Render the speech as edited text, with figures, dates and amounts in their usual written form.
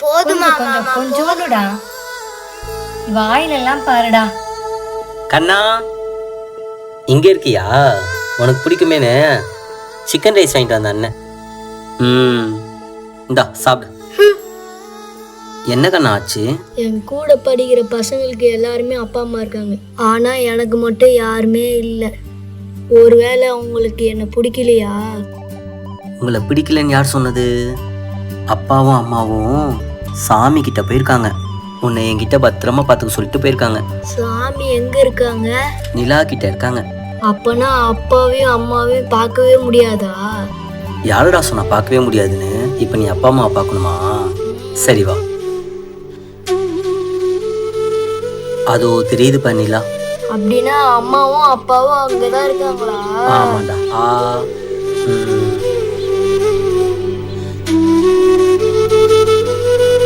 போதுமா கொஞ்சம் கொஞ்சோண்டுடா. வாயிலெல்லாம் பாருடா. கண்ணா இங்க இருக்கியா? உனக்கு பிடிக்குமேனு சிக்கன் ரைஸ் வாங்கிட்டு வந்த அண்ணன். இந்தா சாப்பிடு. என்ன கண்ணா ஆச்சு? என் கூட படிக்கிற பசங்களுக்கு எல்லாருமே அப்பா அம்மா இருக்காங்க, ஆனா எனக்கு மட்டும் யாருமே இல்லை. ஒருவேளை அவங்களுக்கு என்ன பிடிக்கலையா? உங்களை பிடிக்கலன்னு யார் சொன்னது? அப்பாவும் அம்மாவும் சாமி கிட்ட போயிருக்காங்க. உன்னை என்கிட்ட பத்திரமா பார்த்துக்க சொல்லிட்டு போயிருக்காங்க. சாமி எங்க இருக்காங்க? நிலா கிட்ட இருக்காங்க. அப்பனா அப்பாவையும் அம்மாவையும் பார்க்கவே முடியாதா? யாருடா சொன்னா பார்க்கவே முடியாதுன்னு? இப்போ நீ அப்பா அம்மாவை பார்க்கணுமா? சரி வா. அதோ தெரியுதுப்பா நிலா. அப்படின்னா அம்மாவும் அப்பாவும் அங்கதான் இருக்காங்களா? ஆமாண்டா.